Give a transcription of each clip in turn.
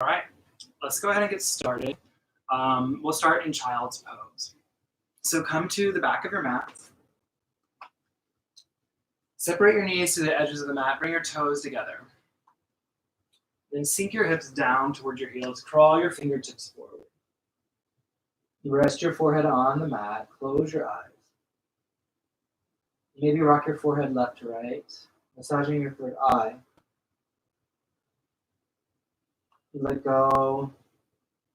All right, let's go ahead and get started. We'll start in child's pose. So come to the back of your mat. Separate your knees to the edges of the mat. Bring your toes together. Then sink your hips down towards your heels. Crawl your fingertips forward. Rest your forehead on the mat. Close your eyes. Maybe rock your forehead left to right, massaging your third eye. Let go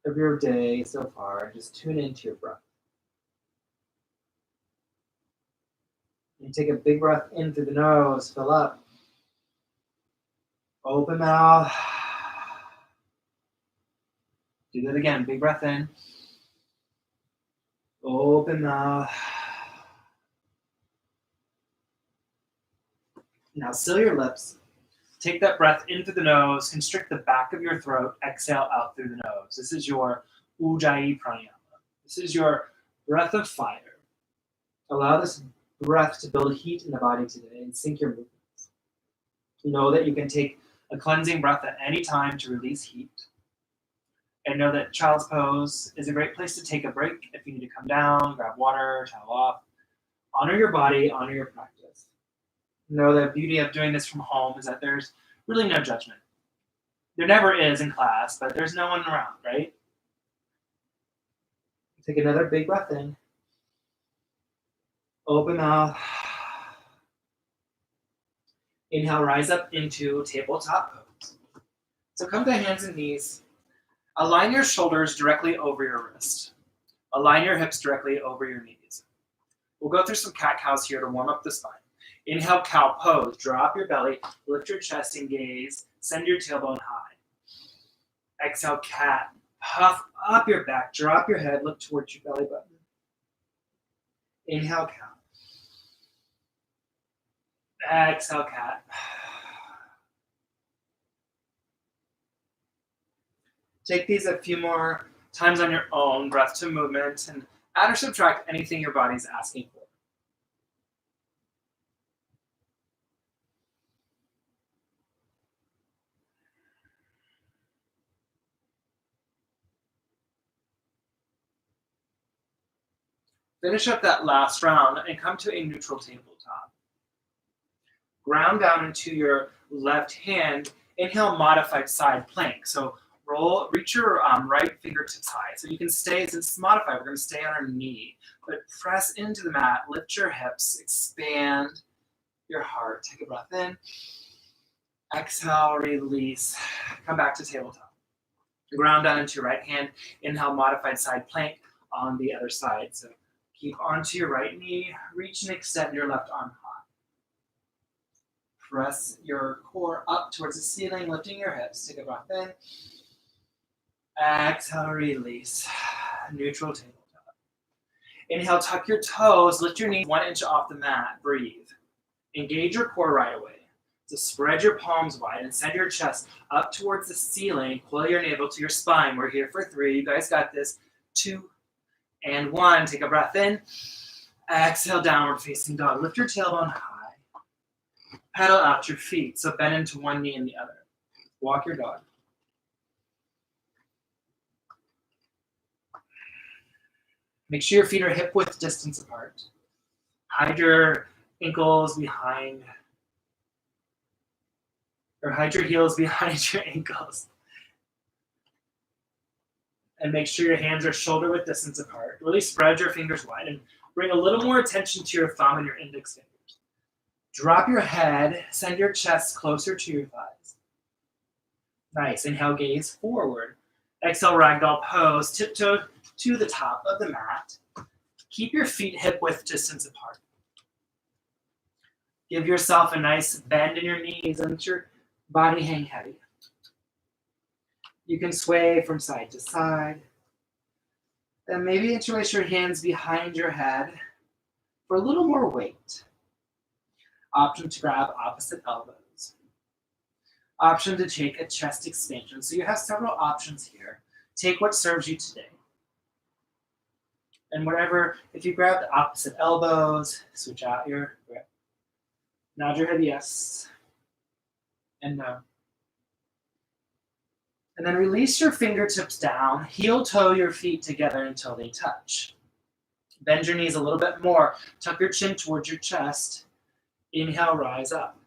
of your day so far. Just tune into your breath. And take a big breath in through the nose. Fill up. Open mouth. Do that again. Big breath in. Open mouth. Now seal your lips. Take that breath in through the nose. Constrict the back of your throat. Exhale out through the nose. This is your Ujjayi Pranayama. This is your breath of fire. Allow this breath to build heat in the body today and sync your movements. Know that you can take a cleansing breath at any time to release heat. And know that child's pose is a great place to take a break if you need to come down, grab water, towel off. Honor your body, honor your practice. Know the beauty of doing this from home is that there's really no judgment. There never is in class, but there's no one around, right? Take another big breath in. Open mouth. Inhale, rise up into tabletop pose. So come to hands and knees. Align your shoulders directly over your wrist. Align your hips directly over your knees. We'll go through some cat-cows here to warm up the spine. Inhale, cow pose. Drop your belly, lift your chest and gaze. Send your tailbone high. Exhale, cat. Puff up your back. Drop your head, look towards your belly button. Inhale, cow. Exhale, cat. Take these a few more times on your own, breath to movement, and add or subtract anything your body's asking for. Finish up that last round and come to a neutral tabletop. Ground down into your left hand. Inhale, modified side plank. So reach your right fingertips high. So you can stay, since it's modified, we're going to stay on our knee. But press into the mat, lift your hips, expand your heart. Take a breath in. Exhale, release. Come back to tabletop. Ground down into your right hand. Inhale, modified side plank on the other side. So keep onto your right knee. Reach and extend your left arm high. Press your core up towards the ceiling, lifting your hips. Take a breath in. Exhale, release. Neutral tabletop. Inhale, tuck your toes. Lift your knees 1 inch off the mat. Breathe. Engage your core right away. So spread your palms wide and send your chest up towards the ceiling. Pull your navel to your spine. We're here for 3. You guys got this. 2 and 1. Take a breath in. Exhale, downward facing dog. Lift your tailbone high. Pedal out your feet. So bend into one knee and the other. Walk your dog. Make sure your feet are hip width distance apart. Hide your ankles behind, or hide your heels behind your ankles. And make sure your hands are shoulder width distance apart. Really spread your fingers wide and bring a little more attention to your thumb and your index fingers. Drop your head, send your chest closer to your thighs. Nice. Inhale, gaze forward. Exhale, ragdoll pose. Tiptoe to the top of the mat. Keep your feet hip width distance apart. Give yourself a nice bend in your knees and let your body hang heavy. You can sway from side to side. Then maybe interlace your hands behind your head for a little more weight. Option to grab opposite elbows. Option to take a chest expansion. So you have several options here. Take what serves you today. And whatever, if you grab the opposite elbows, switch out your grip. Nod your head yes and no. And then release your fingertips down. Heel toe your feet together until they touch. Bend your knees a little bit more. Tuck your chin towards your chest. Inhale, rise up.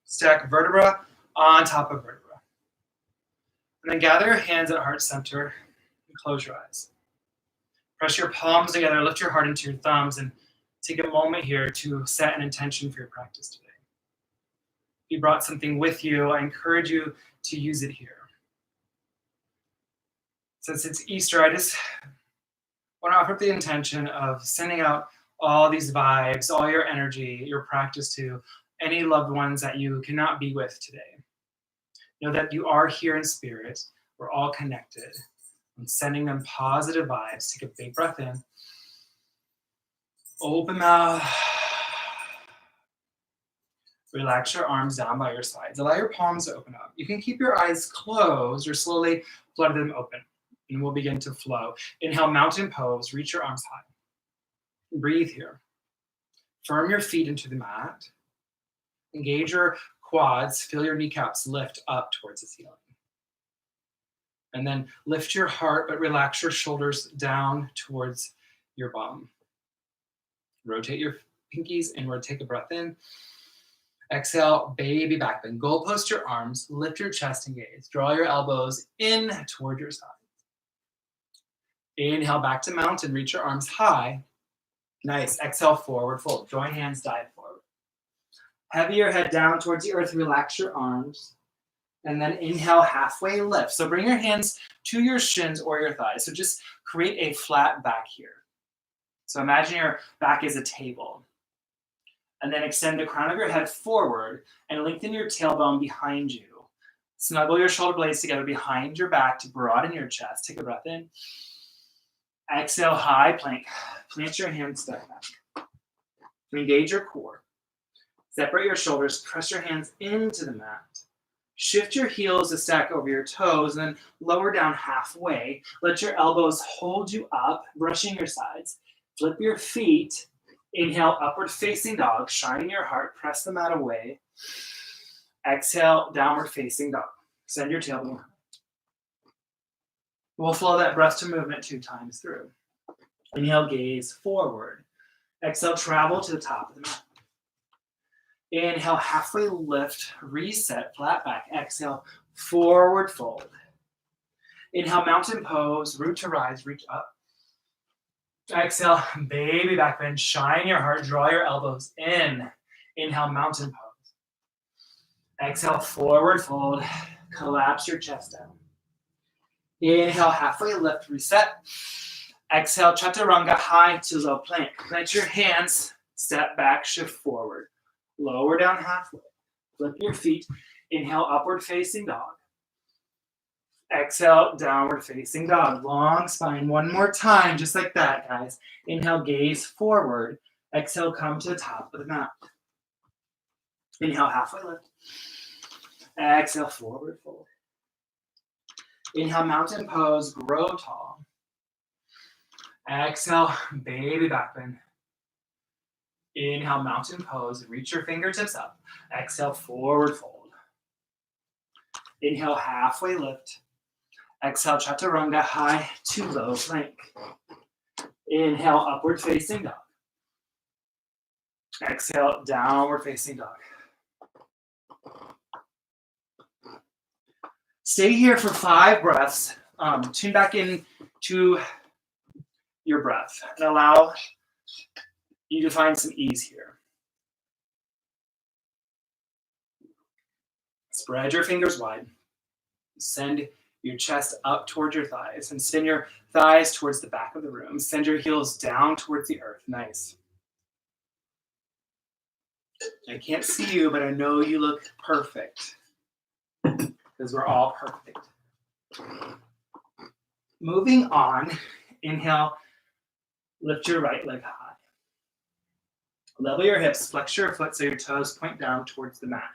Stack vertebra on top of vertebra. And then gather your hands at heart center and close your eyes. Press your palms together, lift your heart into your thumbs, and take a moment here to set an intention for your practice today. If you brought something with you, I encourage you to use it here. Since it's Easter, I just want to offer the intention of sending out all these vibes, all your energy, your practice to any loved ones that you cannot be with today. Know that you are here in spirit. We're all connected. I'm sending them positive vibes. Take a big breath in. Open mouth. Relax your arms down by your sides. Allow your palms to open up. You can keep your eyes closed or slowly flutter them open. And we'll begin to flow. Inhale, mountain pose. Reach your arms high. Breathe here. Firm your feet into the mat. Engage your quads. Feel your kneecaps lift up towards the ceiling. And then lift your heart, but relax your shoulders down towards your bum. Rotate your pinkies inward. Take a breath in. Exhale, baby back bend. Goal post your arms. Lift your chest and gaze. Draw your elbows in toward your sides. Inhale, back to mountain. Reach your arms high. Nice. Exhale, forward fold. Join hands, dive forward. Heavy your head down towards the earth. Relax your arms. And then inhale, halfway lift. So bring your hands to your shins or your thighs. So just create a flat back here. So imagine your back is a table. And then extend the crown of your head forward and lengthen your tailbone behind you. Snuggle your shoulder blades together behind your back to broaden your chest. Take a breath in. Exhale, high plank. Plant your hands, step back. Engage your core. Separate your shoulders. Press your hands into the mat. Shift your heels to stack over your toes, and then lower down halfway. Let your elbows hold you up, brushing your sides. Flip your feet. Inhale, upward facing dog. Shine your heart. Press the mat away. Exhale, downward facing dog. Send your tailbone. We'll flow that breath to movement 2 times through. Inhale, gaze forward. Exhale, travel to the top of the mat. Inhale, halfway lift, reset, flat back. Exhale, forward fold. Inhale, mountain pose, root to rise, reach up. Exhale, baby back bend. Shine your heart, draw your elbows in. Inhale, mountain pose. Exhale, forward fold. Collapse your chest down. Inhale, halfway lift, reset. Exhale, chaturanga, high to low plank. Plant your hands, step back, shift forward. Lower down halfway. Flip your feet. Inhale, upward facing dog. Exhale, downward facing dog. Long spine. One more time, just like that, guys. Inhale, gaze forward. Exhale, come to the top of the mat. Inhale, halfway lift. Exhale, forward fold. Inhale, mountain pose, grow tall. Exhale, baby back bend. Inhale, mountain pose, reach your fingertips up. Exhale, forward fold. Inhale, halfway lift. Exhale, chaturanga, high to low plank. Inhale, upward facing dog. Exhale, downward facing dog. Stay here for 5 breaths. Tune back in to your breath and allow you to find some ease here. Spread your fingers wide. Send your chest up towards your thighs and send your thighs towards the back of the room. Send your heels down towards the earth. Nice. I can't see you, but I know you look perfect because we're all perfect. Moving on, inhale, lift your right leg high. Level your hips, flex your foot so your toes point down towards the mat.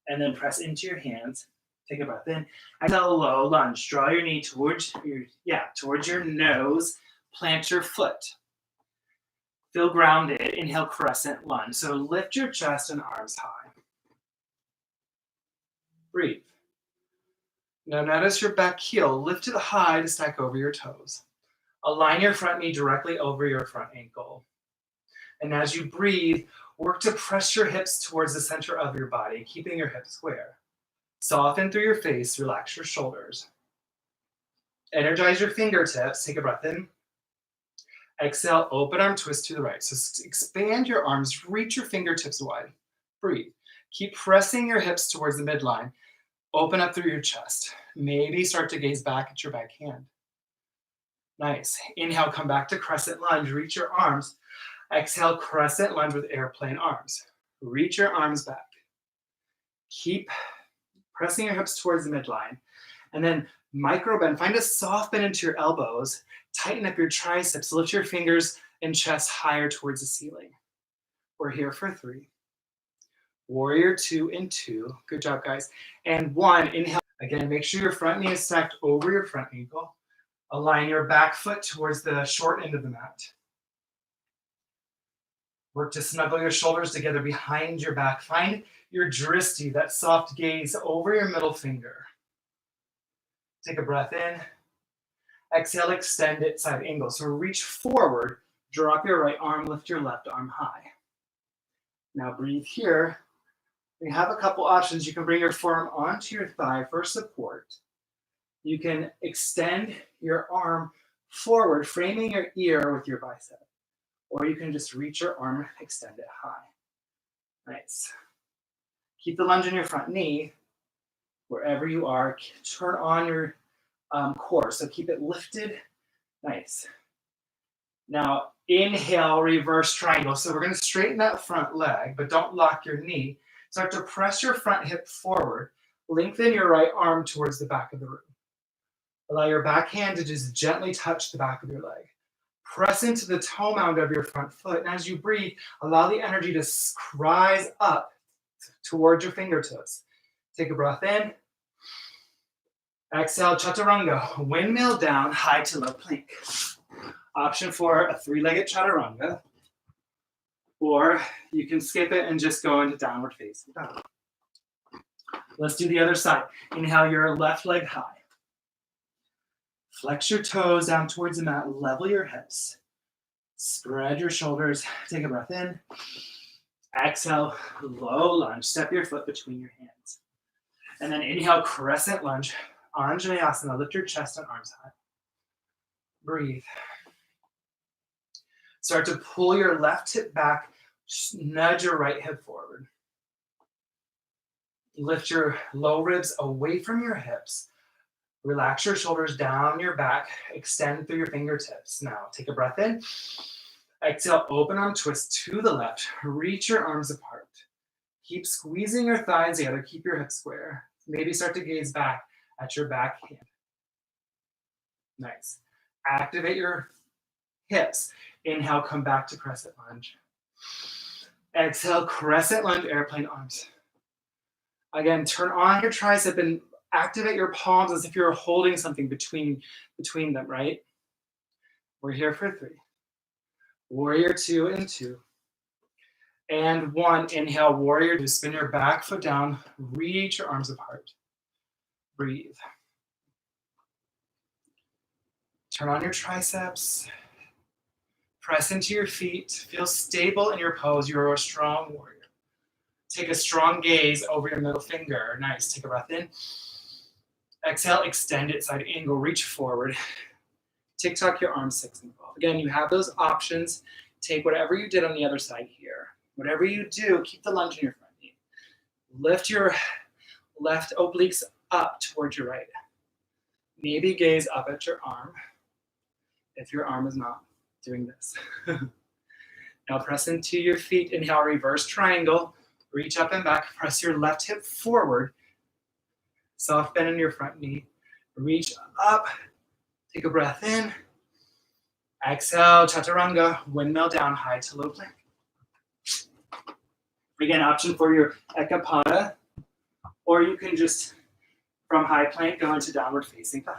And then press into your hands. Take a breath in. Exhale, low lunge. Draw your knee towards your nose. Plant your foot. Feel grounded. Inhale, crescent lunge. So lift your chest and arms high. Breathe. Now notice your back heel lifted high to stack over your toes. Align your front knee directly over your front ankle. And as you breathe, work to press your hips towards the center of your body, keeping your hips square. Soften through your face, relax your shoulders. Energize your fingertips, take a breath in. Exhale, open arm twist to the right. So expand your arms, reach your fingertips wide. Breathe. Keep pressing your hips towards the midline. Open up through your chest. Maybe start to gaze back at your back hand. Nice. Inhale, come back to crescent lunge. Reach your arms. Exhale, crescent lunge with airplane arms. Reach your arms back. Keep pressing your hips towards the midline. And then micro bend. Find a soft bend into your elbows. Tighten up your triceps. Lift your fingers and chest higher towards the ceiling. We're here for 3. Warrior 2 and 2. Good job, guys. And 1. Inhale. Again, make sure your front knee is stacked over your front ankle. Align your back foot towards the short end of the mat. Work to snuggle your shoulders together behind your back. Find your drishti, that soft gaze over your middle finger. Take a breath in. Exhale, extend it, side angle. So reach forward, drop your right arm, lift your left arm high. Now breathe here. We have a couple options. You can bring your forearm onto your thigh for support. You can extend your arm forward, framing your ear with your bicep. Or you can just reach your arm, extend it high. Nice. Keep the lunge in your front knee. Wherever you are, turn on your core. So keep it lifted. Nice. Now, inhale, reverse triangle. So we're going to straighten that front leg, but don't lock your knee. Start to press your front hip forward. Lengthen your right arm towards the back of the room. Allow your back hand to just gently touch the back of your leg. Press into the toe mound of your front foot. And as you breathe, allow the energy to rise up towards your fingertips. Take a breath in. Exhale, chaturanga. Windmill down, high to low plank. Option for a 3-legged chaturanga. Or you can skip it and just go into downward facing dog. Let's do the other side. Inhale your left leg high. Flex your toes down towards the mat. Level your hips. Spread your shoulders. Take a breath in. Exhale, low lunge. Step your foot between your hands. And then inhale, crescent lunge. Anjaneyasana. Lift your chest and arms high. Breathe. Start to pull your left hip back. Just nudge your right hip forward. Lift your low ribs away from your hips. Relax your shoulders down your back. Extend through your fingertips. Now, take a breath in. Exhale, open arm twist to the left. Reach your arms apart. Keep squeezing your thighs together. Keep your hips square. Maybe start to gaze back at your back hand. Nice. Activate your hips. Inhale, come back to crescent lunge. Exhale, crescent lunge, airplane arms. Again, turn on your tricep and activate your palms as if you're holding something between them, right? We're here for 3. Warrior 2 and 2. And 1, inhale, warrior 2. Spin your back foot down, reach your arms apart. Breathe. Turn on your triceps. Press into your feet. Feel stable in your pose. You're a strong warrior. Take a strong gaze over your middle finger. Nice. Take a breath in. Exhale, extend it, side angle, reach forward. Tick-tock your arms 6 and 12. Again, you have those options. Take whatever you did on the other side here. Whatever you do, keep the lunge in your front knee. Lift your left obliques up towards your right. Maybe gaze up at your arm if your arm is not doing this. Now press into your feet. Inhale, reverse triangle. Reach up and back. Press your left hip forward. Soft bend in your front knee. Reach up. Take a breath in. Exhale, chaturanga. Windmill down, high to low plank. Again, option for your ekapada. Or you can just, from high plank, go into downward facing dog.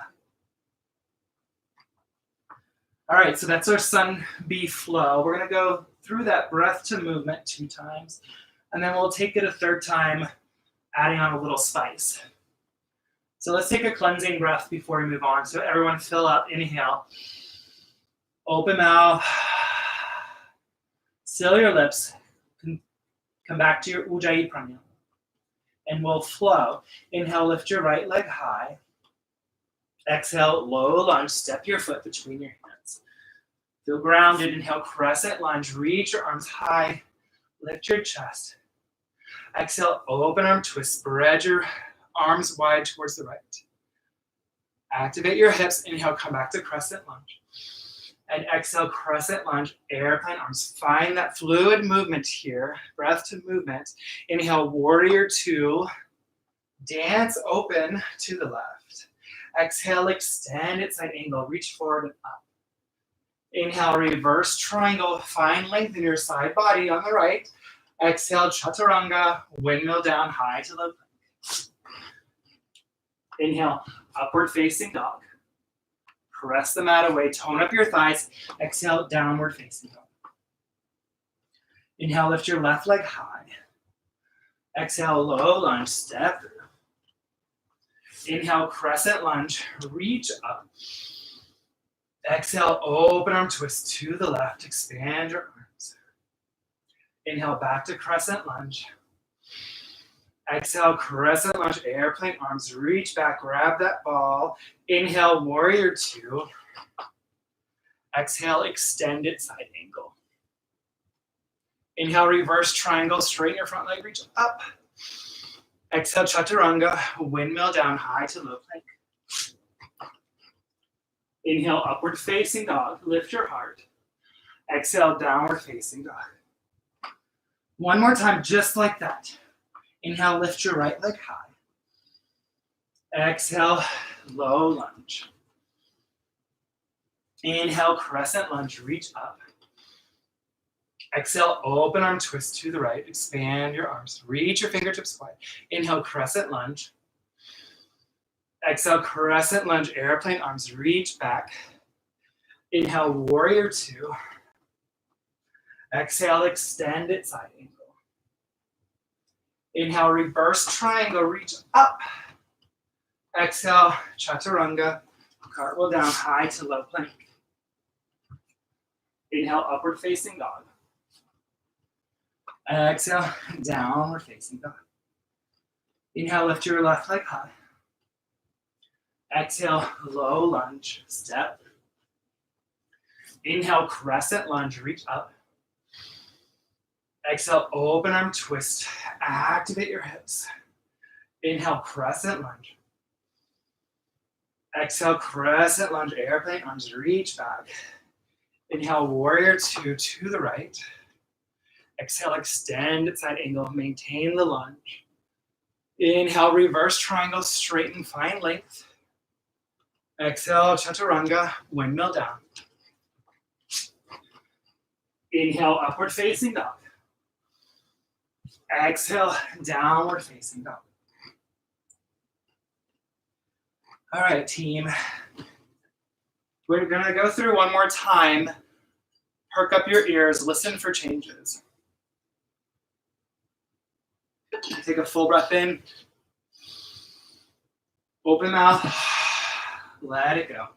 All right, so that's our Sun B flow. We're going to go through that breath to movement 2 times. And then we'll take it a 3rd time adding on a little spice. So let's take a cleansing breath before we move on. So everyone fill up, inhale, open mouth, seal your lips, come back to your Ujjayi Pranayama, and we'll flow. Inhale, lift your right leg high. Exhale, low lunge, step your foot between your hands. Feel grounded. Inhale, crescent lunge, reach your arms high, lift your chest. Exhale, open arm twist, spread your arms wide towards the right. Activate your hips. Inhale, come back to crescent lunge. And exhale, crescent lunge, airplane arms. Find that fluid movement here, breath to movement. Inhale, warrior two. Dance open to the left. Exhale, extend at side angle, reach forward and up. Inhale, reverse triangle, find length in your side body on the right. Exhale, chaturanga, windmill down, high to low plank. Inhale, upward facing dog. Press the mat away, tone up your thighs. Exhale, downward facing dog. Inhale, lift your left leg high. Exhale, low lunge, step through. Inhale, crescent lunge, reach up. Exhale, open arm twist to the left, expand your arms. Inhale, back to crescent lunge. Exhale, crescent lunge, airplane arms, reach back, grab that ball. Inhale, warrior two. Exhale, extend it, side angle. Inhale, reverse triangle, straighten your front leg, reach up. Exhale, chaturanga, windmill down, high to low plank. Inhale, upward facing dog, lift your heart. Exhale, downward facing dog. One more time, just like that. Inhale, lift your right leg high. Exhale, low lunge. Inhale, crescent lunge, reach up. Exhale, open arm twist to the right, expand your arms. Reach your fingertips wide. Inhale, crescent lunge. Exhale, crescent lunge, airplane arms, reach back. Inhale, warrior two. Exhale, extend it, side angle. Inhale, reverse triangle, reach up. Exhale, chaturanga, cartwheel down, high to low plank. Inhale, upward facing dog. Exhale, downward facing dog. Inhale, lift your left leg high. Exhale, low lunge, step. Inhale, crescent lunge, reach up. Exhale, open arm twist, activate your hips. Inhale, crescent lunge. Exhale, crescent lunge, airplane arms, reach back. Inhale, warrior two to the right. Exhale, extend at side angle, maintain the lunge. Inhale, reverse triangle, straighten, find length. Exhale, chaturanga, windmill down. Inhale, upward facing dog. Exhale, downward facing dog. All right, team. We're gonna go through one more time. Perk up your ears, listen for changes. Take a full breath in. Open mouth. Let it go.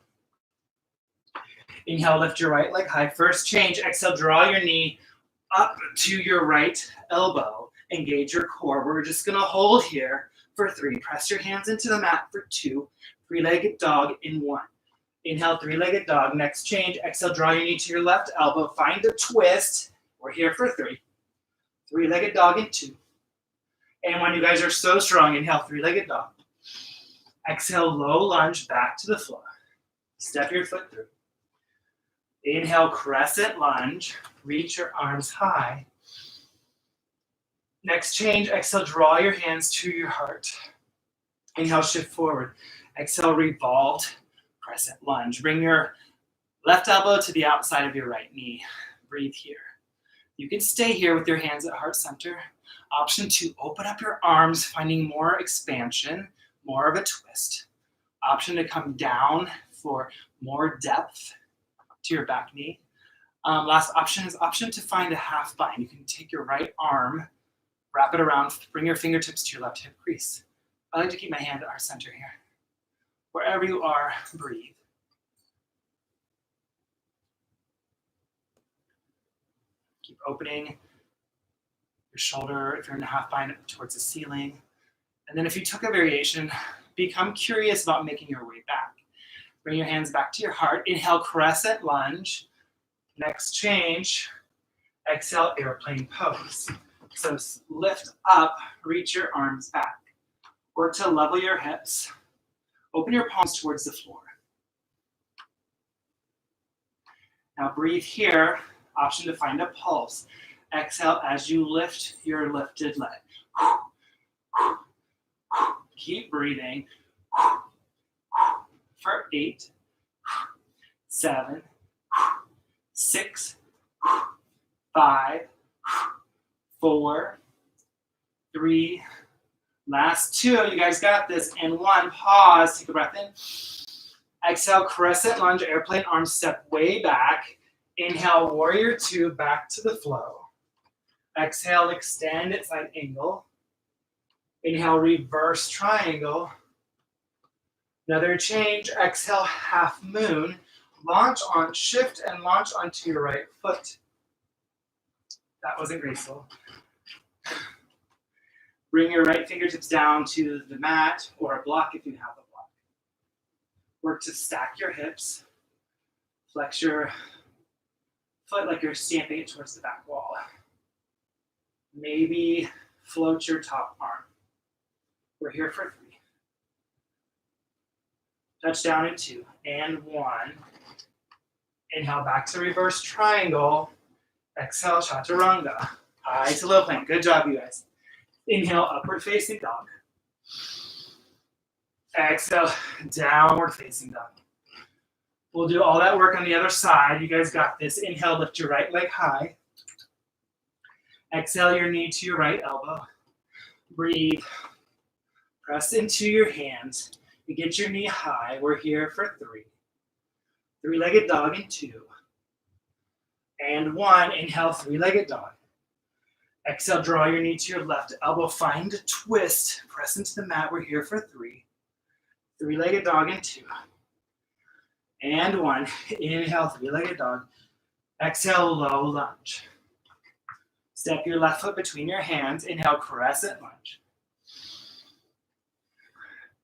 Inhale, lift your right leg high. First change, exhale, draw your knee up to your right elbow. Engage your core. We're just gonna hold here for 3. Press your hands into the mat for 2. Three-legged dog in 1. Inhale, three-legged dog. Next change, exhale, draw your knee to your left elbow. Find a twist. We're here for 3. Three-legged dog in 2. And when you guys are so strong, inhale, three-legged dog. Exhale, low lunge back to the floor. Step your foot through. Inhale, crescent lunge. Reach your arms high. Next change, exhale, draw your hands to your heart. Inhale, shift forward. Exhale, revolved crescent lunge. Bring your left elbow to the outside of your right knee. Breathe here. You can stay here with your hands at heart center. Option 2, open up your arms, finding more expansion, more of a twist. Option to come down for more depth to your back knee. Last option is option to find a half bind. You can take your right arm, Wrap it around, bring your fingertips to your left hip crease. I like to keep my hand at our center here. Wherever you are, breathe. Keep opening your shoulder if you're in a half bind towards the ceiling. And then if you took a variation, become curious about making your way back. Bring your hands back to your heart. Inhale, crescent lunge. Next change, exhale, airplane pose. So lift up, reach your arms back. Work to level your hips. Open your palms towards the floor. Now breathe here, option to find a pulse. Exhale as you lift your lifted leg. Keep breathing for 8, 7, 6, 5, 4, 3, last 2, you guys got this, and 1, pause, take a breath in. Exhale, crescent lunge, airplane arms step way back. Inhale, warrior 2, back to the flow. Exhale, extend at side angle. Inhale, reverse triangle. Another change, exhale, half moon. Launch on, shift and launch onto your right foot. That wasn't graceful. Bring your right fingertips down to the mat or a block if you have a block. Work to stack your hips. Flex your foot like you're stamping it towards the back wall. Maybe float your top arm. We're here for 3. Touch down in 2 and 1. Inhale back to reverse triangle. Exhale, chaturanga. High to low plank. Good job, you guys. Inhale, upward facing dog. Exhale, downward facing dog. We'll do all that work on the other side. You guys got this. Inhale, lift your right leg high. Exhale your knee to your right elbow. Breathe. Press into your hands. You get your knee high. We're here for 3. 3-legged dog in 2. And 1. Inhale, 3-legged dog. Exhale, draw your knee to your left elbow. Find a twist. Press into the mat. We're here for 3. 3-legged dog in 2. And 1. Inhale, 3-legged dog. Exhale, low lunge. Step your left foot between your hands. Inhale, crescent lunge.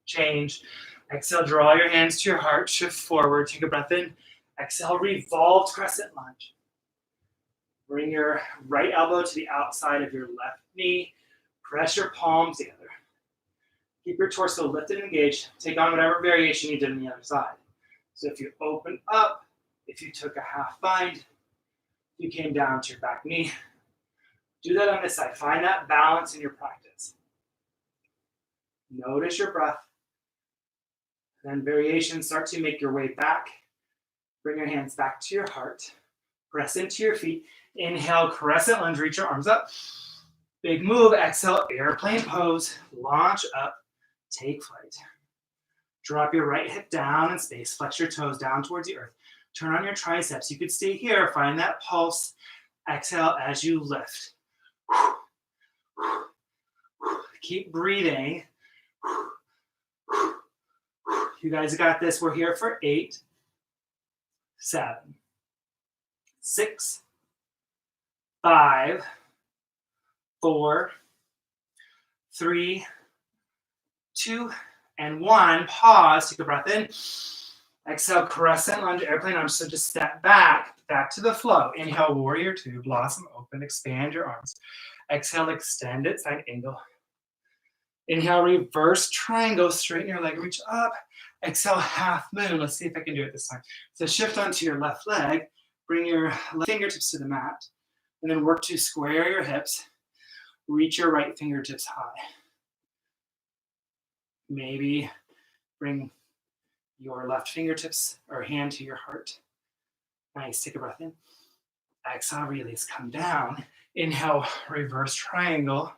Change. Exhale, draw your hands to your heart. Shift forward. Take a breath in. Exhale, revolved crescent lunge. Bring your right elbow to the outside of your left knee. Press your palms together. Keep your torso lifted and engaged. Take on whatever variation you did on the other side. So if you open up, if you took a half bind, you came down to your back knee. Do that on this side. Find that balance in your practice. Notice your breath. Then variations, start to make your way back. Bring your hands back to your heart. Press into your feet. Inhale, crescent lunge, reach your arms up. Big move, exhale, airplane pose. Launch up, take flight. Drop your right hip down in space. Flex your toes down towards the earth. Turn on your triceps. You could stay here, find that pulse. Exhale as you lift. Keep breathing. You guys got this. We're here for 8, 7, 6, 5, 4, 3, 2, and 1. Pause. Take a breath in. Exhale, crescent lunge, airplane arms. So just step back to the flow. Inhale, warrior 2, blossom open, expand your arms. Exhale, extend it, side angle. Inhale, reverse triangle, straighten your leg, reach up. Exhale, half moon. Let's see if I can do it this time. So shift onto your left leg, bring your left fingertips to the mat, and then work to square your hips. Reach your right fingertips high. Maybe bring your left fingertips or hand to your heart. Nice, take a breath in. Exhale, release, come down. Inhale, reverse triangle.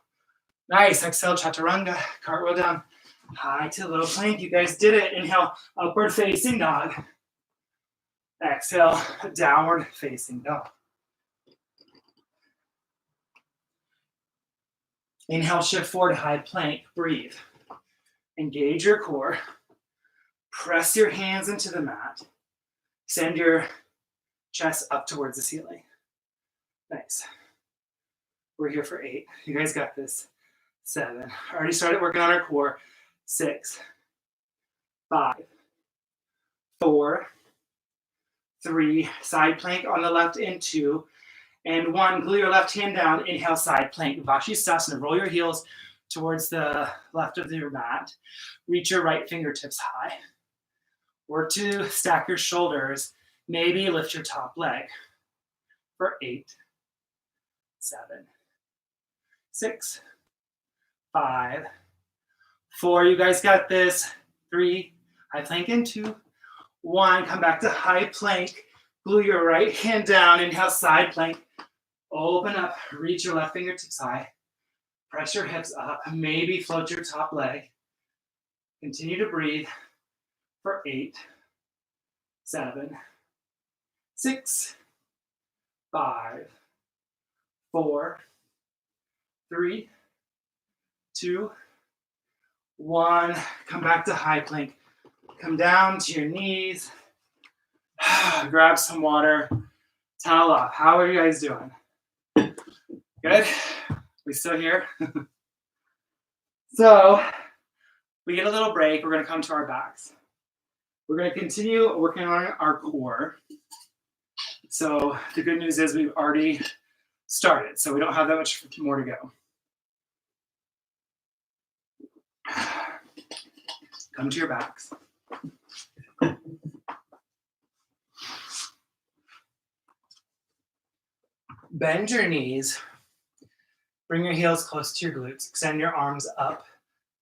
Nice, exhale, chaturanga, cartwheel down. High to low plank, you guys did it. Inhale, upward facing dog. Exhale, downward facing dog. Inhale, shift forward, high plank, breathe. Engage your core. Press your hands into the mat. Send your chest up towards the ceiling. Nice. We're here for 8. You guys got this. 7. Already started working on our core. 6, 5, 4, 3. Side plank on the left in 2. And 1. Glue your left hand down. Inhale, side plank. Vashisthasana. Roll your heels towards the left of your mat. Reach your right fingertips high. Work to stack your shoulders. Maybe lift your top leg for 8, 7, 6, 5, 4. You guys got this. 3. High plank in 2. 1. Come back to high plank. Glue your right hand down. Inhale, side plank. Open up. Reach your left fingertips high. Press your hips up. Maybe float your top leg. Continue to breathe for 8, 7, 6, 5, 4, 3, 2, 1. Come back to high plank. Come down to your knees. Grab some water. Towel off. How are you guys doing? Good? We still here? So, we get a little break. We're going to come to our backs. We're going to continue working on our core. So, the good news is we've already started, so we don't have that much more to go. Come to your backs. Bend your knees. Bring your heels close to your glutes. Extend your arms up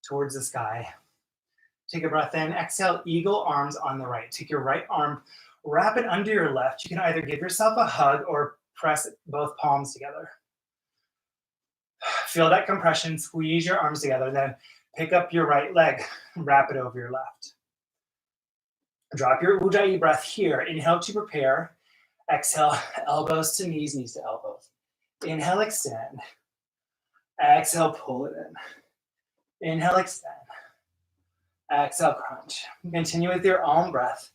towards the sky. Take a breath in. Exhale, eagle arms on the right. Take your right arm, wrap it under your left. You can either give yourself a hug or press both palms together. Feel that compression. Squeeze your arms together. Then pick up your right leg. Wrap it over your left. Drop your Ujjayi breath here. Inhale to prepare. Exhale, elbows to knees, knees to elbows. Inhale, extend. Exhale, pull it in. Inhale, extend. Exhale, crunch. Continue with your own breath.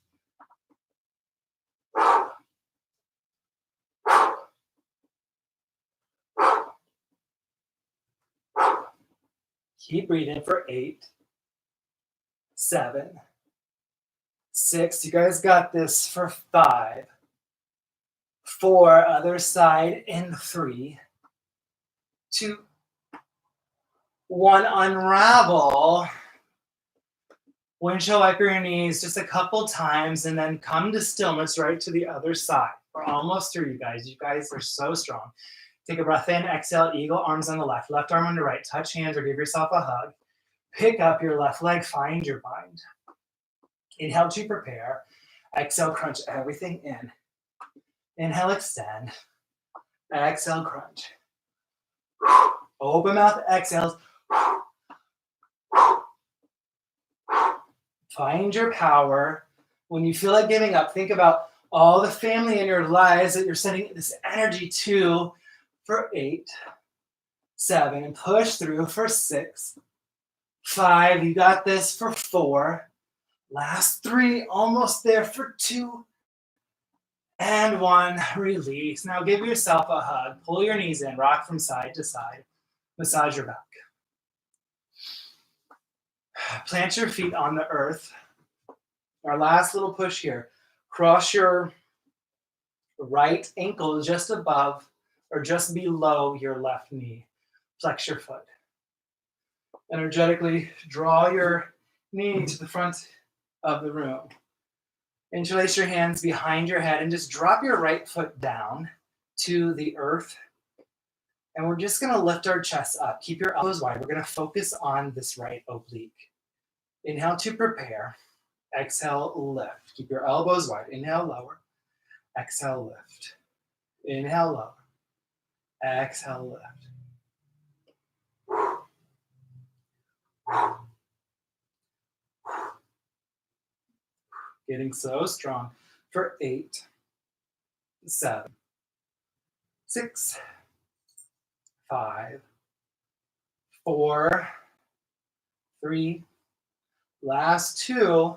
Keep breathing for 8, 7, 6. You guys got this for 5, 4. Other side in 3, 2, 1. Unravel. Windshield wiper your knees just a couple times and then come to stillness right to the other side. We're almost through, you guys. You guys are so strong. Take a breath in, exhale, eagle arms on the left arm on the right. Touch hands or give yourself a hug. Pick up your left leg, find your bind. Inhale to prepare. Exhale, crunch everything in. Inhale, extend. Exhale, crunch. Open mouth, exhales. Find your power. When you feel like giving up, think about all the family in your lives that you're sending this energy to for 8, 7, and push through for 6, 5. You got this for 4. Last 3, almost there for 2. And 1, release. Now give yourself a hug. Pull your knees in, rock from side to side. Massage your back. Plant your feet on the earth. Our last little push here. Cross your right ankle just above or just below your left knee. Flex your foot. Energetically draw your knee to the front of the room. Interlace your hands behind your head and just drop your right foot down to the earth. And we're just going to lift our chest up. Keep your elbows wide. We're going to focus on this right oblique. Inhale to prepare. Exhale, lift. Keep your elbows wide. Inhale, lower. Exhale, lift. Inhale, lower. Exhale, lift. Getting so strong for 8, 7, 6, 5, 4, 3, last 2,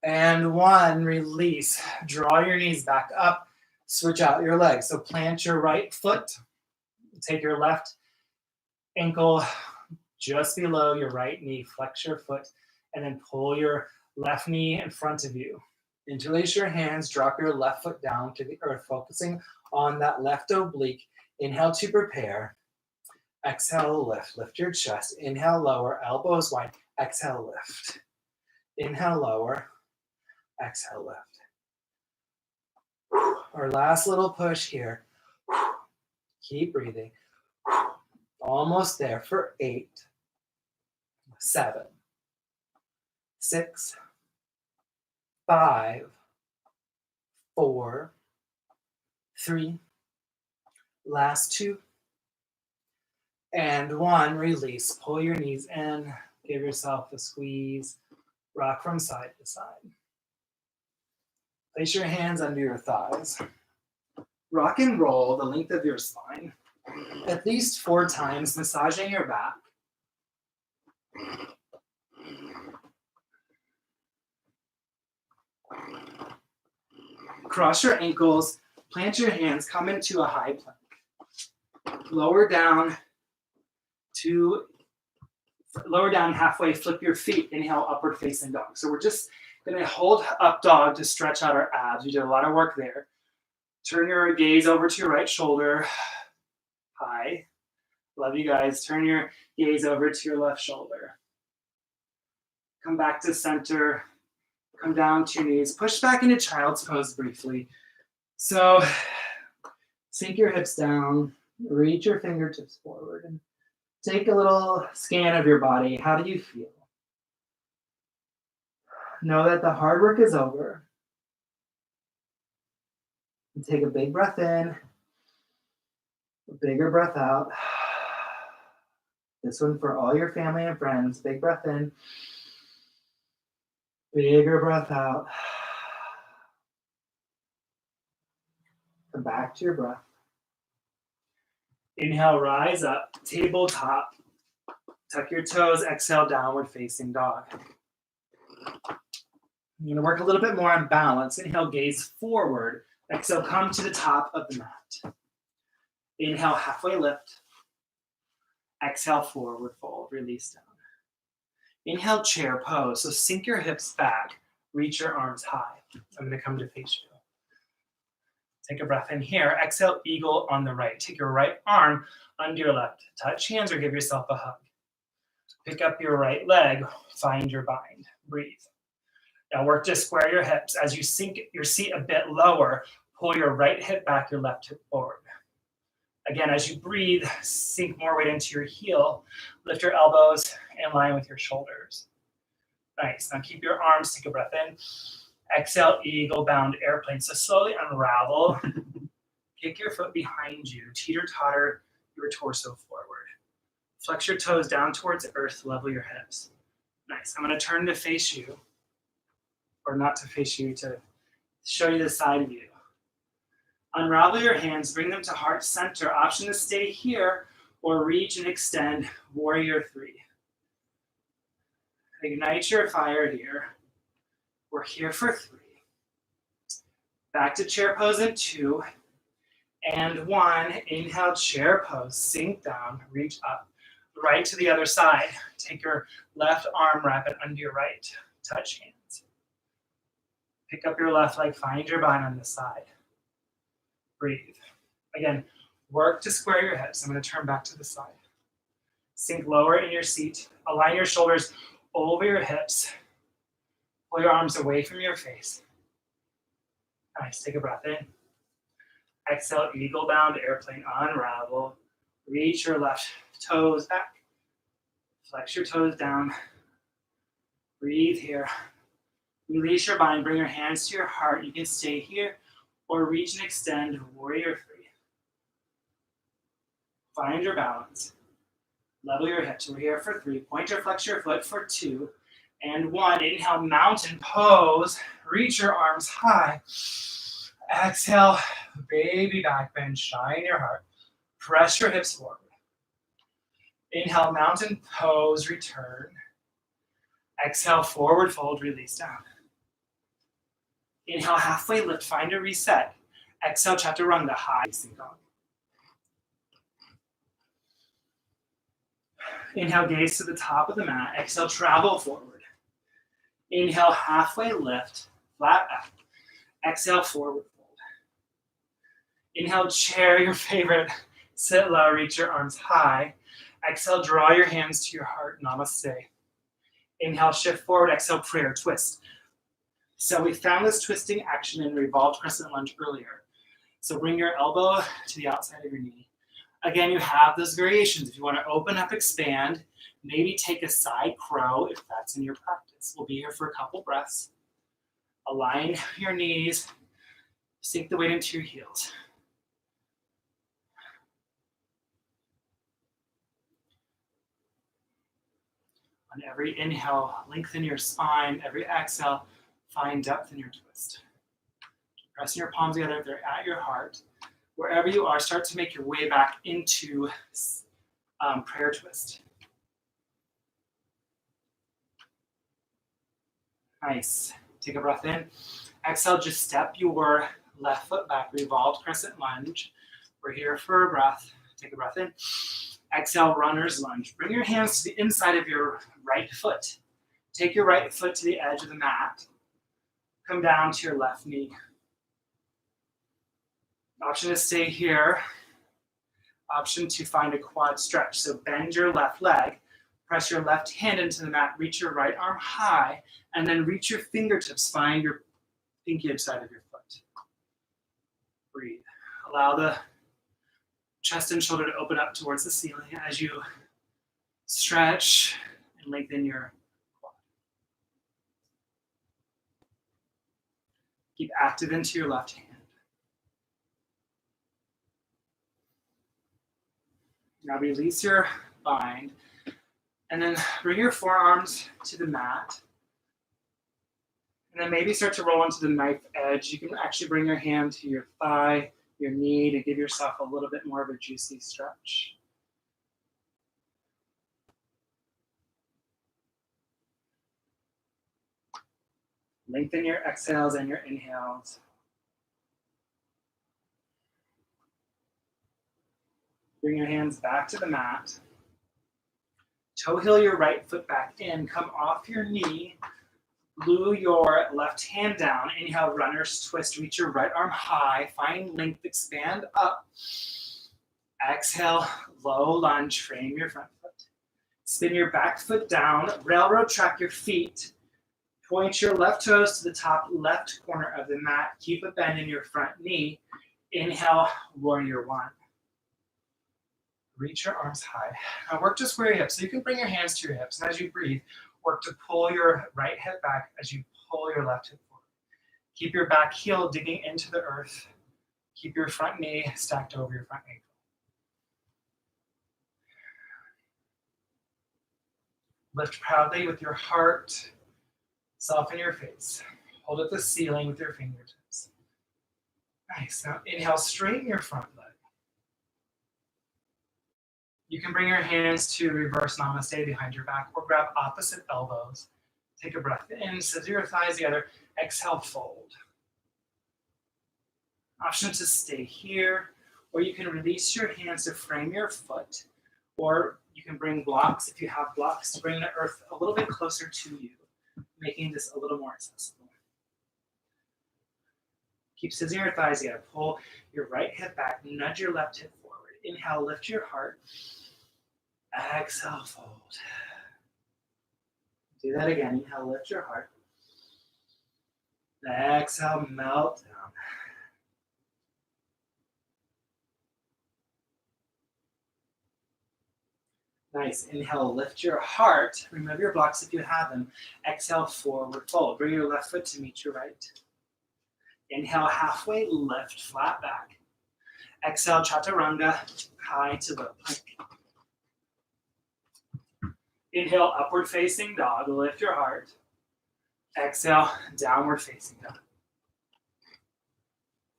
and 1. Release. Draw your knees back up. Switch out your legs. So plant your right foot. Take your left ankle just below your right knee. Flex your foot and then pull your left knee in front of you. Interlace your hands. Drop your left foot down to the earth, focusing on that left oblique. Inhale to prepare. Exhale, lift. Lift your chest. Inhale, lower. Elbows wide. Exhale, lift. Inhale, lower. Exhale, lift. Our last little push here. Keep breathing. Almost there for 8, 7, 6, 5, 4, 3, last 2, and 1. Release. Pull your knees in. Give yourself a squeeze. Rock from side to side. Place your hands under your thighs. Rock and roll the length of your spine at least 4 times, massaging your back. Cross your ankles, plant your hands, come into a high plank. Lower down halfway, flip your feet, inhale, upward facing dog. So we're just gonna hold up dog to stretch out our abs. We did a lot of work there. Turn your gaze over to your right shoulder. Hi. Love you guys. Turn your gaze over to your left shoulder. Come back to center. Come down to your knees. Push back into child's pose briefly. So sink your hips down. Reach your fingertips forward. And take a little scan of your body. How do you feel? Know that the hard work is over. And take a big breath in. A bigger breath out. This one for all your family and friends. Big breath in. Bigger breath out. Come back to your breath. Inhale, rise up, tabletop. Tuck your toes, exhale, downward facing dog. I'm going to work a little bit more on balance. Inhale, gaze forward. Exhale, come to the top of the mat. Inhale, halfway lift. Exhale, forward fold, release down. Inhale, chair pose. So sink your hips back, reach your arms high. I'm going to come to face you. Take a breath in here. Exhale, eagle on the right. Take your right arm under your left. Touch hands or give yourself a hug. Pick up your right leg. Find your bind. Breathe. Now work to square your hips. As you sink your seat a bit lower, pull your right hip back, your left hip forward. Again, as you breathe, sink more weight into your heel. Lift your elbows in line with your shoulders. Nice. Now keep your arms. Take a breath in. Exhale, eagle bound airplane. So slowly unravel. Kick your foot behind you. Teeter-totter your torso forward. Flex your toes down towards earth. Level your hips. Nice. I'm going to turn to face you. Or not to face you, to show you the side view. Unravel your hands. Bring them to heart center. Option to stay here or reach and extend. Warrior 3. Ignite your fire here. We're here for 3. Back to chair pose in 2 and 1. Inhale, chair pose. Sink down, reach up. Right to the other side. Take your left arm, wrap it under your right. Touch hands. Pick up your left leg, find your bind on this side. Breathe. Again, work to square your hips. I'm going to turn back to the side. Sink lower in your seat. Align your shoulders over your hips. Pull your arms away from your face. Nice. Take a breath in. Exhale, eagle bound airplane. Unravel. Reach your left toes back. Flex your toes down. Breathe here. Release your bind. Bring your hands to your heart. You can stay here or reach and extend. Warrior 3. Find your balance. Level your hips. We're here for 3. Point or flex your foot for 2 and 1. Inhale, mountain pose. Reach your arms high. Exhale, baby back bend. Shine your heart. Press your hips forward. Inhale, mountain pose, return. Exhale, forward fold, release down. Inhale, halfway lift, find a reset. Exhale, chaturanga, high facing dog. Inhale, gaze to the top of the mat. Exhale, travel forward. Inhale, halfway lift, flat back. Exhale, forward fold. Inhale, chair, your favorite. Sit low, reach your arms high. Exhale, draw your hands to your heart, namaste. Inhale, shift forward. Exhale, prayer, twist. So we found this twisting action in revolved crescent lunge earlier. So bring your elbow to the outside of your knee. Again, you have those variations. If you want to open up, expand, maybe take a side crow if that's in your practice. We'll be here for a couple breaths. Align your knees, sink the weight into your heels. On every inhale, lengthen your spine. Every exhale, find depth in your twist. Pressing your palms together if they're at your heart. Wherever you are, start to make your way back into prayer twist. Nice. Take a breath in. Exhale, just step your left foot back, revolved crescent lunge. We're here for a breath. Take a breath in. Exhale, runner's lunge. Bring your hands to the inside of your right foot. Take your right foot to the edge of the mat. Come down to your left knee. Option to stay here. Option to find a quad stretch. So bend your left leg, press your left hand into the mat, reach your right arm high, and then reach your fingertips. Find your pinky edge side of your foot. Breathe. Allow the chest and shoulder to open up towards the ceiling as you stretch and lengthen your quad. Keep active into your left hand. Now release your bind, and then bring your forearms to the mat. And then maybe start to roll into the knife edge. You can actually bring your hand to your thigh, your knee, to give yourself a little bit more of a juicy stretch. Lengthen your exhales and your inhales. Bring your hands back to the mat. Toe heel your right foot back in. Come off your knee. Glue your left hand down. Inhale, runner's twist. Reach your right arm high. Find length, expand up. Exhale, low lunge. Frame your front foot. Spin your back foot down. Railroad track your feet. Point your left toes to the top left corner of the mat. Keep a bend in your front knee. Inhale, warrior one. Reach your arms high. Now work to square your hips. So you can bring your hands to your hips. And as you breathe, work to pull your right hip back as you pull your left hip forward. Keep your back heel digging into the earth. Keep your front knee stacked over your front ankle. Lift proudly with your heart. Soften your face. Hold at the ceiling with your fingertips. Nice. Now inhale, straighten your front leg. You can bring your hands to reverse namaste behind your back or grab opposite elbows. Take a breath in, scissor your thighs together. Exhale, fold. Option to stay here, or you can release your hands to frame your foot, or you can bring blocks, if you have blocks, to bring the earth a little bit closer to you, making this a little more accessible. Keep scissoring your thighs together. Pull your right hip back, nudge your left hip forward. Inhale, lift your heart. Exhale, fold. Do that again. Inhale, lift your heart. Exhale, melt down. Nice. Inhale, lift your heart. Remove your blocks if you have them. Exhale, forward fold. Bring your left foot to meet your right. Inhale, halfway lift, flat back. Exhale, chaturanga, high to low plank. Inhale, upward facing dog, lift your heart. Exhale, downward facing dog.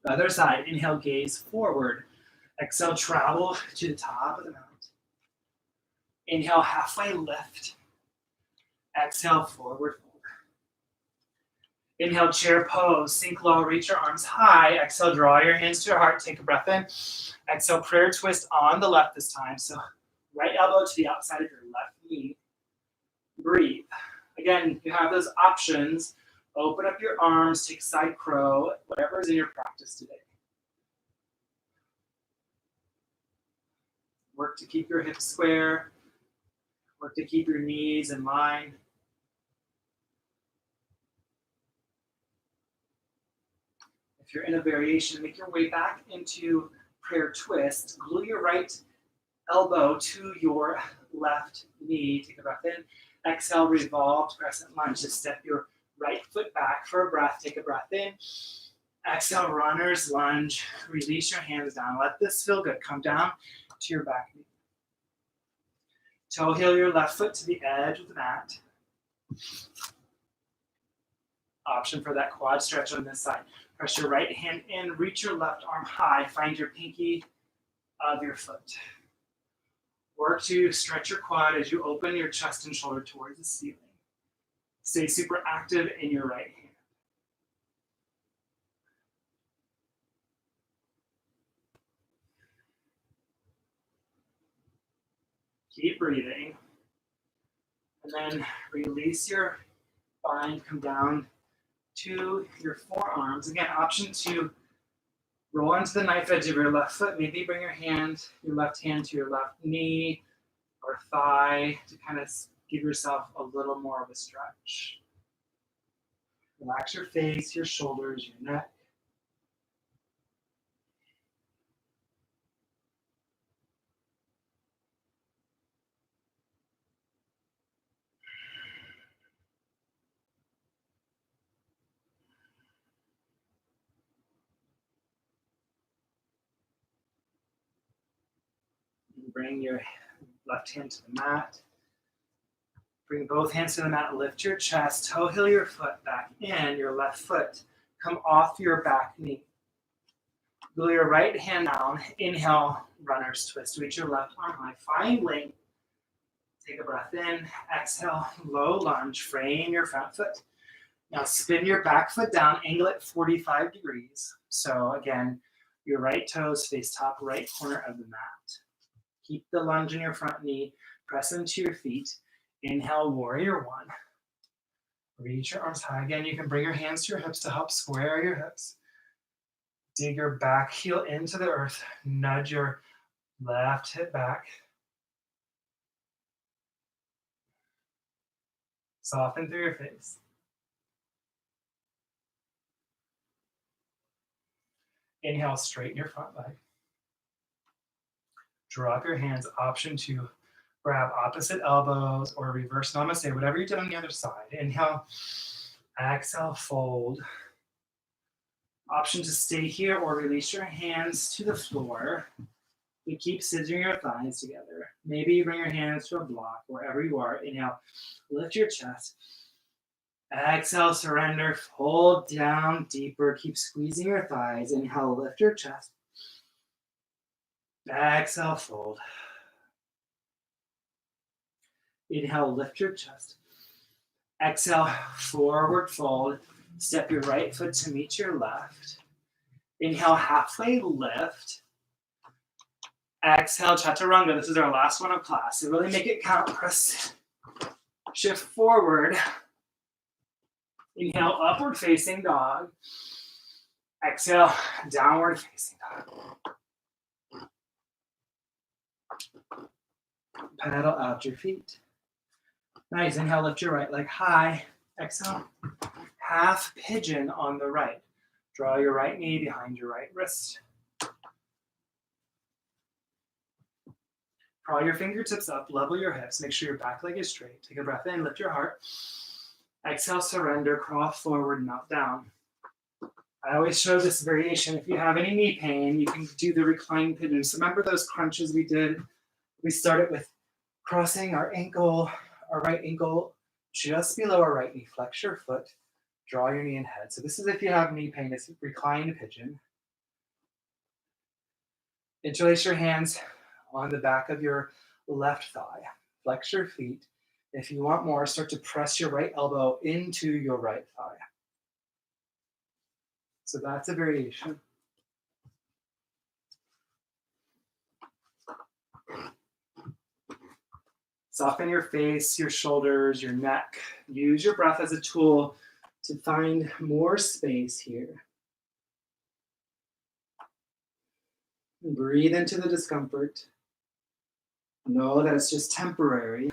Other side, inhale, gaze forward. Exhale, travel to the top of the mountain. Inhale, halfway lift. Exhale, forward fold. Inhale, chair pose. Sink low, reach your arms high. Exhale, draw your hands to your heart. Take a breath in. Exhale, prayer twist on the left this time. So right elbow to the outside of your left knee. Breathe. Again, you have those options. Open up your arms, take side crow, whatever is in your practice today. Work to keep your hips square. Work to keep your knees in line. If you're in a variation, make your way back into prayer twist. Glue your right elbow to your left knee. Take a breath in. Exhale, revolve to crescent lunge. Just step your right foot back for a breath. Take a breath in. Exhale, runner's lunge. Release your hands down. Let this feel good. Come down to your back knee. Toe heel your left foot to the edge of the mat. Option for that quad stretch on this side. Press your right hand in. Reach your left arm high. Find your pinky of your foot. Work to stretch your quad as you open your chest and shoulder towards the ceiling. Stay super active in your right hand. Keep breathing. And then release your bind, come down to your forearms. Again, option to roll onto the knife edge of your left foot. Maybe bring your left hand to your left knee or thigh to kind of give yourself a little more of a stretch. Relax your face, your shoulders, your neck. Bring your left hand to the mat. Bring both hands to the mat. Lift your chest. Toe heel your foot back in. Your left foot come off your back knee. Glue your right hand down. Inhale, runner's twist. Reach your left arm high. Find length. Take a breath in. Exhale, low lunge. Frame your front foot. Now spin your back foot down. Angle it 45 degrees. So again, your right toes face top right corner of the mat. Keep the lunge in your front knee. Press into your feet. Inhale, warrior one. Reach your arms high. Again, you can bring your hands to your hips to help square your hips. Dig your back heel into the earth. Nudge your left hip back. Soften through your face. Inhale, straighten your front leg. Drop your hands. Option to grab opposite elbows or reverse namaste, whatever you did on the other side. Inhale, exhale, fold. Option to stay here or release your hands to the floor. You keep scissoring your thighs together. Maybe you bring your hands to a block wherever you are. Inhale, lift your chest. Exhale, surrender, fold down deeper. Keep squeezing your thighs. Inhale, lift your chest. Exhale, fold. Inhale, lift your chest. Exhale, forward fold. Step your right foot to meet your left. Inhale, halfway lift. Exhale, chaturanga. This is our last one of class. So really make it count. Press, shift forward. Inhale, upward facing dog. Exhale, downward facing dog. Pedal out your feet. Nice. Inhale, lift your right leg high. Exhale, half pigeon on the right. Draw your right knee behind your right wrist. Draw your fingertips up, level your hips. Make sure your back leg is straight. Take a breath in, lift your heart. Exhale, surrender, crawl forward, melt down. I always show this variation. If you have any knee pain, you can do the reclined pigeon. So remember those crunches we did? We started with crossing our ankle, our right ankle just below our right knee. Flex your foot, draw your knee and head. So this is if you have knee pain, it's reclined pigeon. Interlace your hands on the back of your left thigh. Flex your feet. If you want more, start to press your right elbow into your right thigh. So that's a variation. Soften your face, your shoulders, your neck. Use your breath as a tool to find more space here. Breathe into the discomfort. Know that it's just temporary.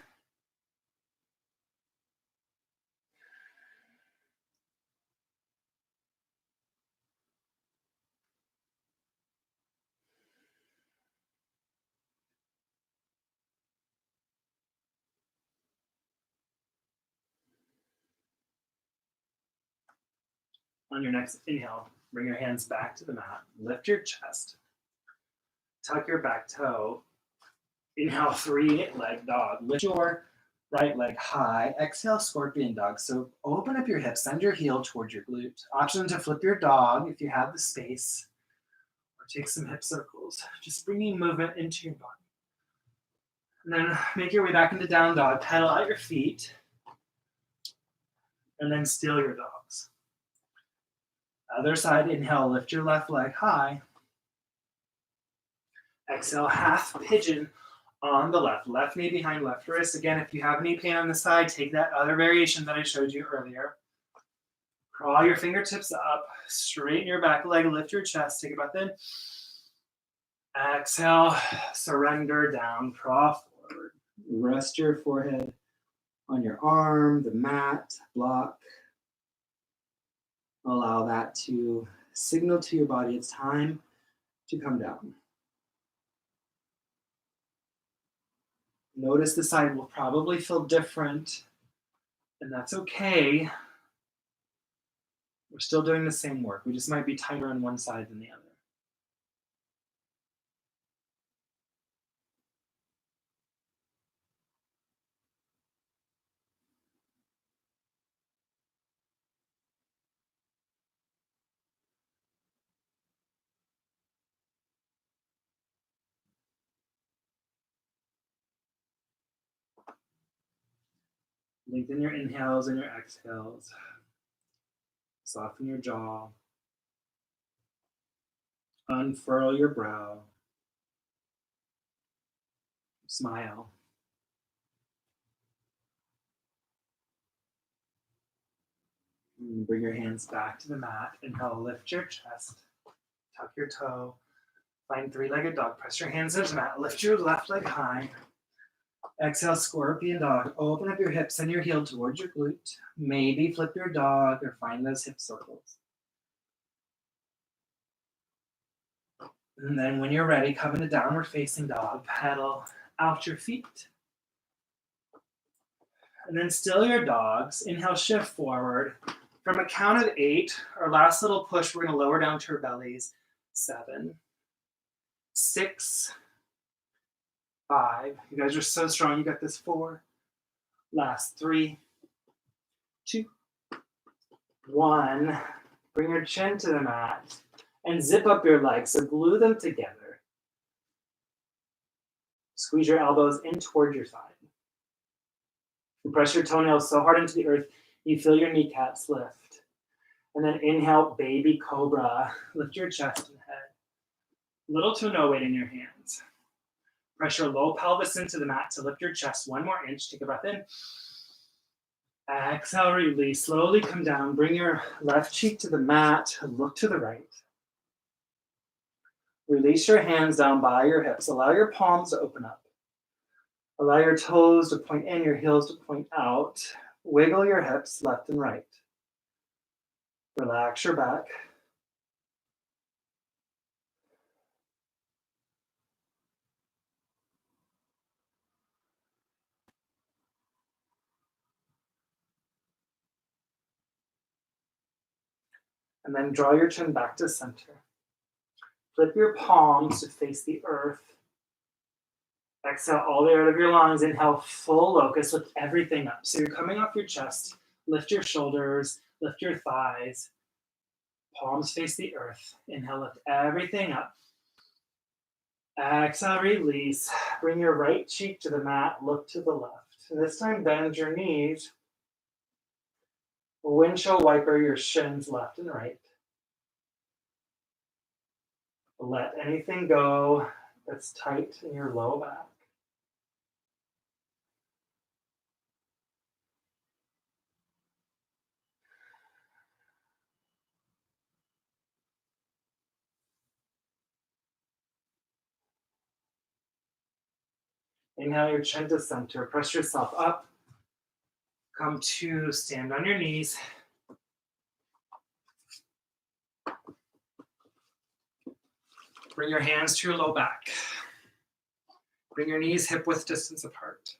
On your next inhale, bring your hands back to the mat. Lift your chest. Tuck your back toe. Inhale, 3-leg dog. Lift your right leg high. Exhale, scorpion dog. So open up your hips, send your heel towards your glute. Option to flip your dog if you have the space, or take some hip circles. Just bringing movement into your body. And then make your way back into down dog. Pedal out your feet. And then still your dogs. Other side, inhale, lift your left leg high. Exhale, half pigeon on the left. Left knee behind left wrist. Again, if you have any pain on the side, take that other variation that I showed you earlier. Crawl your fingertips up, straighten your back leg, lift your chest, take a breath in. Exhale, surrender down, crawl forward. Rest your forehead on your arm, the mat, block. Allow that to signal to your body it's time to come down. Notice the side will probably feel different, and that's okay. We're still doing the same work. We just might be tighter on one side than the other. Lengthen your inhales and your exhales. Soften your jaw. Unfurl your brow. Smile. And bring your hands back to the mat. Inhale, lift your chest. Tuck your toe. Find 3-legged dog. Press your hands into the mat. Lift your left leg high. Exhale, scorpion dog. Open up your hips and your heel towards your glute. Maybe flip your dog or find those hip circles. And then when you're ready, come into downward facing dog. Pedal out your feet. And then still your dogs. Inhale, shift forward. From a count of 8, our last little push, we're going to lower down to our bellies. 7, 6, 5. You guys are so strong. You got this. 4. Last 3, 2, 1. Bring your chin to the mat and zip up your legs. So glue them together. Squeeze your elbows in toward your side. And press your toenails so hard into the earth, you feel your kneecaps lift. And then inhale, baby cobra. Lift your chest and head. Little to no weight in your hands. Press your low pelvis into the mat to lift your chest 1 more inch. Take a breath in. Exhale, release. Slowly come down. Bring your left cheek to the mat. Look to the right. Release your hands down by your hips. Allow your palms to open up. Allow your toes to point in, your heels to point out. Wiggle your hips left and right. Relax your back. And then draw your chin back to center. Flip your palms to face the earth. Exhale all the air out of your lungs. Inhale, full locust. Lift everything up. So you're coming off your chest. Lift your shoulders. Lift your thighs. Palms face the earth. Inhale, lift everything up. Exhale, release. Bring your right cheek to the mat, look to the left. And this time, bend your knees. Windshield wiper your shins left and right. Let anything go that's tight in your low back. Inhale your chin to center. Press yourself up. Come to stand on your knees. Bring your hands to your low back. Bring your knees hip width distance apart.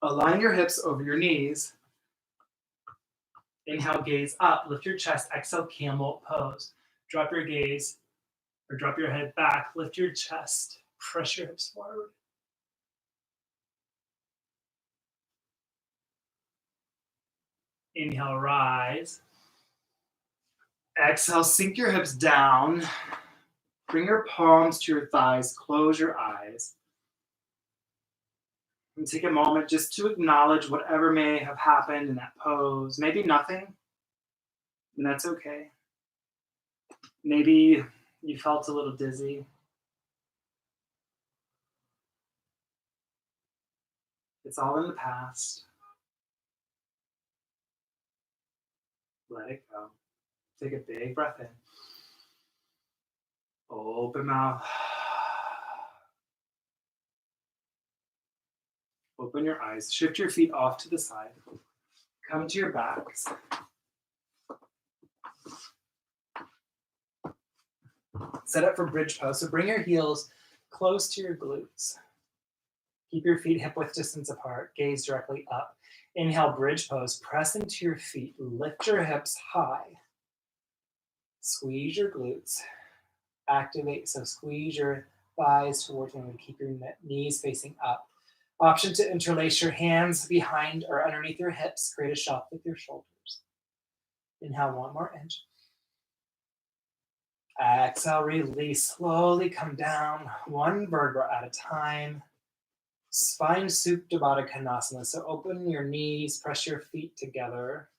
Align your hips over your knees. Inhale, gaze up. Lift your chest. Exhale, camel pose. Drop your gaze or drop your head back. Lift your chest. Press your hips forward. Inhale, rise. Exhale, sink your hips down. Bring your palms to your thighs. Close your eyes. And take a moment just to acknowledge whatever may have happened in that pose. Maybe nothing, and that's okay. Maybe you felt a little dizzy. It's all in the past. Let it go. Take a big breath in. Open mouth. Open your eyes. Shift your feet off to the side. Come to your backs. Set up for bridge pose. So bring your heels close to your glutes. Keep your feet hip width distance apart. Gaze directly up. Inhale, bridge pose. Press into your feet. Lift your hips high. Squeeze your glutes. Activate. So squeeze your thighs towards you and keep your knees facing up. Option to interlace your hands behind or underneath your hips. Create a shelf with your shoulders. Inhale, one more inch. Exhale, release. Slowly come down, one vertebra at a time. Spine Supta Baddha Konasana. So open your knees, press your feet together.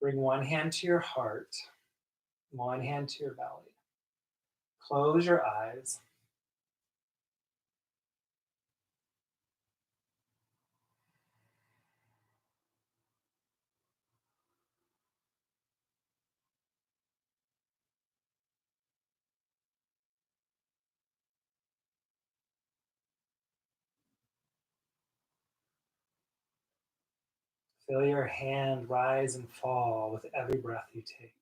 Bring one hand to your heart, one hand to your belly. Close your eyes. Feel your hand rise and fall with every breath you take.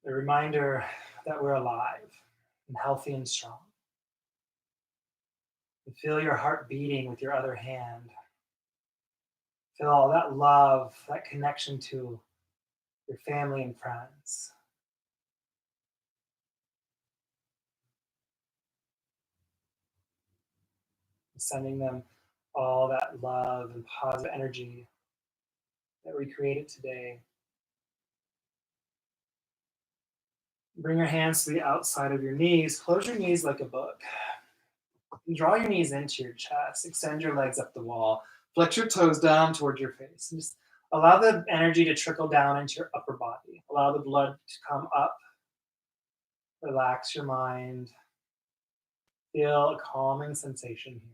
A reminder that we're alive and healthy and strong. And feel your heart beating with your other hand. Feel all that love, that connection to your family and friends. Sending them all that love and positive energy that we created today. Bring your hands to the outside of your knees. Close your knees like a book. Draw your knees into your chest. Extend your legs up the wall. Flex your toes down toward your face. And just allow the energy to trickle down into your upper body. Allow the blood to come up. Relax your mind. Feel a calming sensation here.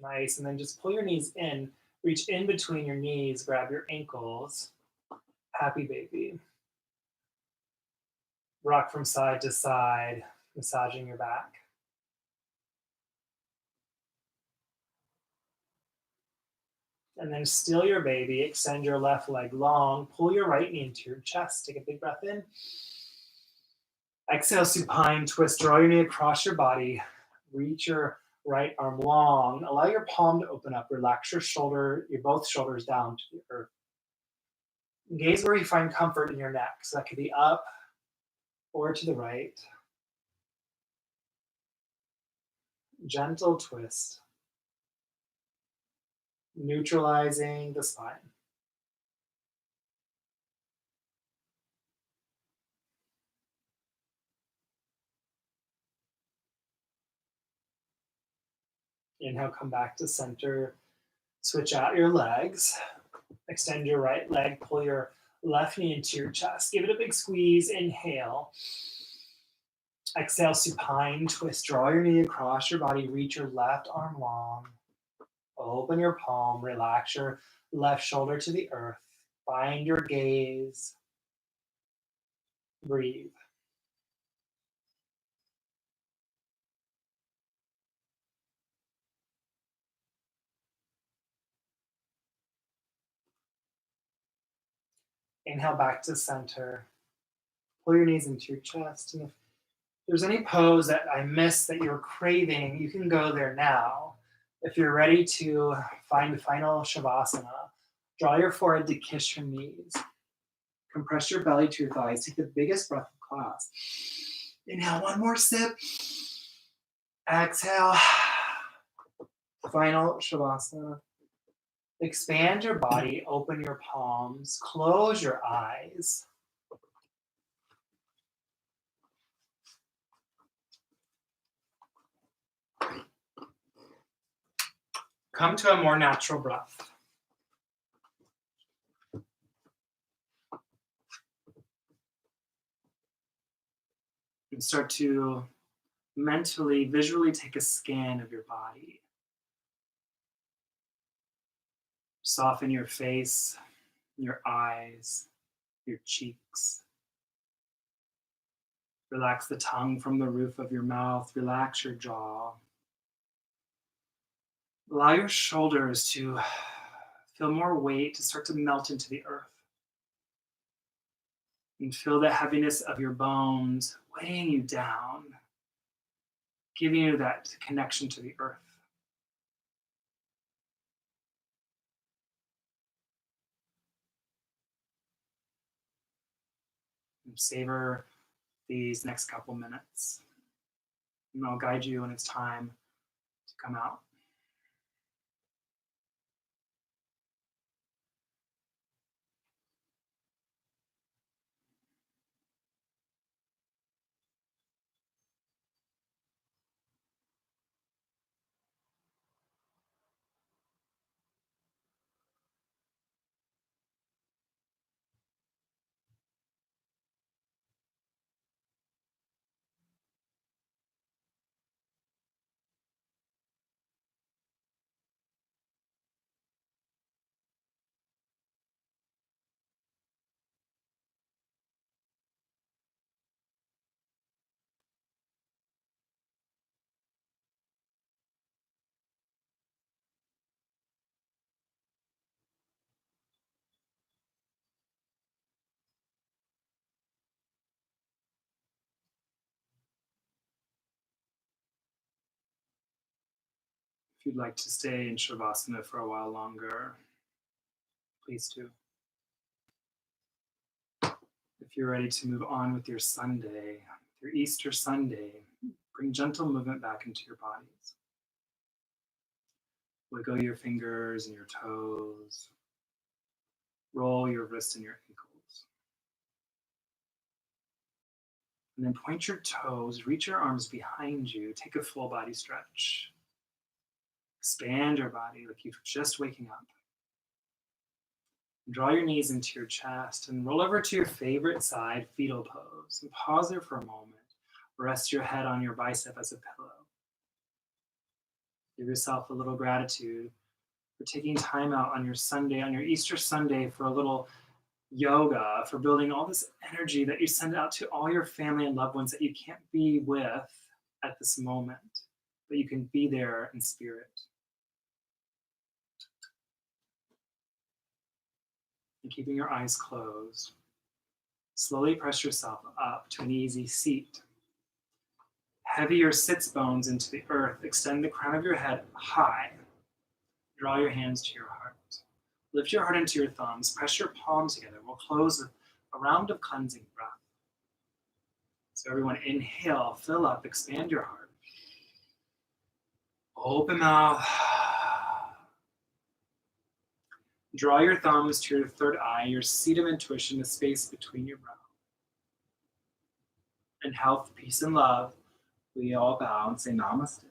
Nice. And then just pull your knees in. Reach in between your knees. Grab your ankles. Happy baby. Rock from side to side, massaging your back. And then still your baby. Extend your left leg long. Pull your right knee into your chest. Take a big breath in. Exhale, supine twist. Draw your knee across your body. Reach your right arm long. Allow your palm to open up. Relax your shoulder, your both shoulders down to the earth. Gaze where you find comfort in your neck. So that could be up or to the right. Gentle twist. Neutralizing the spine. Inhale, come back to center. Switch out your legs. Extend your right leg. Pull your left knee into your chest. Give it a big squeeze. Inhale. Exhale, supine twist. Draw your knee across your body. Reach your left arm long. Open your palm. Relax your left shoulder to the earth. Find your gaze. Breathe. Inhale back to center. Pull your knees into your chest. And if there's any pose that I missed that you're craving, you can go there now. If you're ready to find the final Shavasana, draw your forehead to kiss your knees. Compress your belly to your thighs. Take the biggest breath of class. Inhale, one more sip. Exhale. Final Shavasana. Expand your body, open your palms, close your eyes. Come to a more natural breath. And start to mentally, visually take a scan of your body. Soften your face, your eyes, your cheeks. Relax the tongue from the roof of your mouth. Relax your jaw. Allow your shoulders to feel more weight, to start to melt into the earth. And feel the heaviness of your bones weighing you down, giving you that connection to the earth. And savor these next couple minutes. And I'll guide you when it's time to come out. If you'd like to stay in Shavasana for a while longer, please do. If you're ready to move on with your Sunday, your Easter Sunday, bring gentle movement back into your bodies. Wiggle your fingers and your toes. Roll your wrists and your ankles. And then point your toes, reach your arms behind you, take a full body stretch. Expand your body like you're just waking up. Draw your knees into your chest and roll over to your favorite side, fetal pose. And pause there for a moment. Rest your head on your bicep as a pillow. Give yourself a little gratitude for taking time out on your Sunday, on your Easter Sunday, for a little yoga, for building all this energy that you send out to all your family and loved ones that you can't be with at this moment, but you can be there in spirit. And keeping your eyes closed, slowly press yourself up to an easy seat. Heavy your sits bones into the earth. Extend the crown of your head high. Draw your hands to your heart. Lift your heart into your thumbs. Press your palms together. We'll close with a round of cleansing breath. So everyone, inhale, fill up, expand your heart. Open mouth. Draw your thumbs to your third eye, your seat of intuition, the space between your brows. In health, peace, and love, we all bow and say namaste.